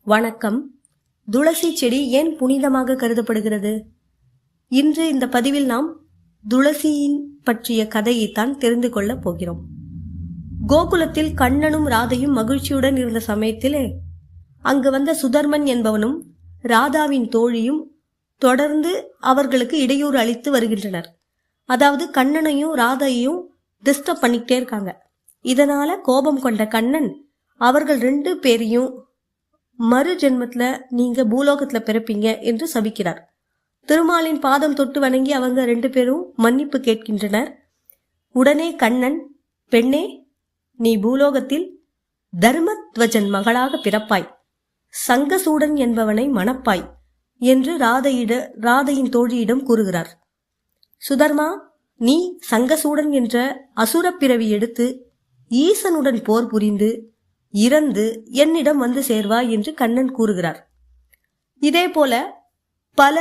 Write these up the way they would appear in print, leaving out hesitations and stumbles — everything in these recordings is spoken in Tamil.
வணக்கம். துளசி செடி ஏன் புனிதமாக கருதப்படுகிறது? இன்று இந்த பதிவில் நாம் துளசியின் பற்றிய கதையைத்தான் தெரிந்து கொள்ளப் போகிறோம். கோகுலத்தில் கண்ணனும் ராதையும் மகிழ்ச்சியுடன் இருந்த சமயத்திலே அங்கு வந்த சுதர்மன் என்பவனும் ராதாவின் தோழியும் தொடர்ந்து அவர்களுக்கு இடையூறு அளித்து வருகின்றனர். அதாவது கண்ணனையும் ராதையையும் டிஸ்டர்ப் பண்ணிக்கிட்டே இருக்காங்க. இதனால கோபம் கொண்ட கண்ணன் அவர்கள் 2 பேரையும் மறு ஜென்மத்துல நீங்க பூலோகத்துல பிறப்பீங்க என்று சபிக்கிறார். திருமாலின் பாதம் தொட்டு வணங்கி அவங்க 2 பேரும் மன்னிப்பு கேட்கின்றனர். உடனே கண்ணன், பெண்ணே, நீ பூலோகத்தில் தர்மத்வஜன் மகளாக பிறப்பாய், சங்கசூடன் என்பவனை மணப்பாய் என்று ராதையின் தோழியிடம் கூறுகிறார். சுதர்மா, நீ சங்கசூடன் என்ற அசுர பிறவி எடுத்து ஈசனுடன் போர் புரிந்து இறந்து என்னிடம் வந்து சேர்வாய் என்று கண்ணன் கூறுகிறார். இதே போல பல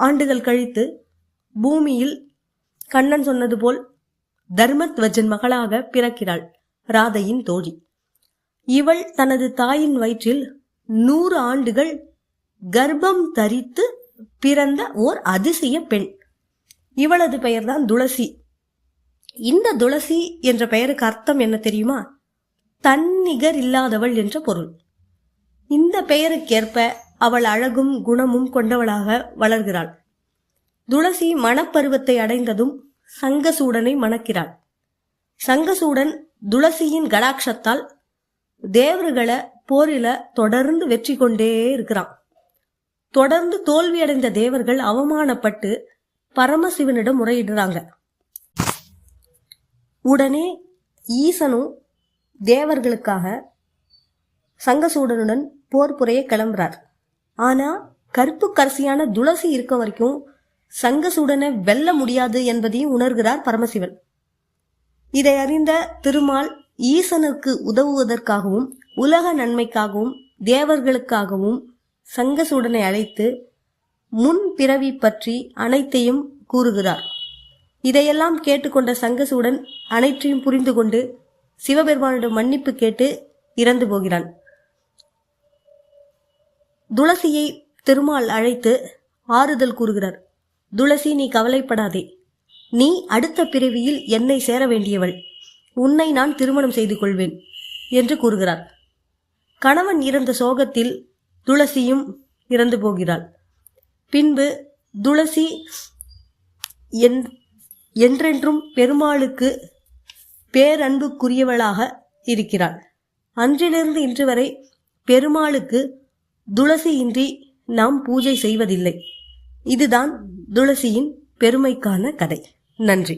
ஆண்டுகள் கழித்து பூமியில் கண்ணன் சொன்னது போல் தர்மத்வஜன் மகளாக பிறக்கிறாள் ராதையின் தோழி. இவள் தனது தாயின் வயிற்றில் 100 ஆண்டுகள் கர்ப்பம் தரித்து பிறந்த ஓர் அதிசய பெண். இவளது பெயர்தான் துளசி. இந்த துளசி என்ற பெயருக்கு அர்த்தம் என்ன தெரியுமா? தன்னிகர் இல்லாதவள் என்ற பொருள். இந்த பெயருக்கேற்ப அவள் அழகும் குணமும் கொண்டவளாக வளர்கிறாள். துளசி மணப்பருவத்தை அடைந்ததும் சங்கசூடனை மணக்கிறாள். சங்கசூடன் துளசியின் கடாட்சத்தால் தேவர்களை போரில தொடர்ந்து வெற்றி கொண்டே இருக்கிறான். தொடர்ந்து தோல்வியடைந்த தேவர்கள் அவமானப்பட்டு பரமசிவனிடம் முறையிடுறாங்க. உடனே ஈசனும் தேவர்களுக்காக சங்கசூடனுடன் போர் புரிய கிளம்புறார். ஆனா கருப்பு கரசியான துளசி இருக்க வரைக்கும் சங்கசூடனை வெல்ல முடியாது என்பதையும் உணர்கிறார் பரமசிவன். இதை அறிந்த திருமால் ஈசனுக்கு உதவுவதற்காகவும் உலக நன்மைக்காகவும் தேவர்களுக்காகவும் சங்கசூடனை அழைத்து முன் பிறவி பற்றி அனைத்தையும் கூறுகிறார். இதையெல்லாம் கேட்டுக்கொண்ட சங்கசூடன் அனைத்தையும் புரிந்து கொண்டு சிவபெருமானிடம் மன்னிப்பு கேட்டு இறந்து போகிறான். துளசியை திருமால் அழைத்து ஆறுதல் கூறுகிறார். துளசி, நீ கவலைப்படாதே, நீ அடுத்த பிறவியில் என்னை சேர வேண்டியவள், உன்னை நான் திருமணம் செய்து கொள்வேன் என்று கூறுகிறார். கணவன் இறந்த சோகத்தில் துளசியும் இறந்து போகிறாள். பின்பு துளசி என்றென்றும் பெருமாளுக்கு பேரன்புக்குரியவளாக இருக்கிறாள். அன்றிலிருந்து இன்று வரை பெருமாளுக்கு துளசி இன்றி நாம் பூஜை செய்வதில்லை. இதுதான் துளசியின் பெருமைக்கான கதை. நன்றி.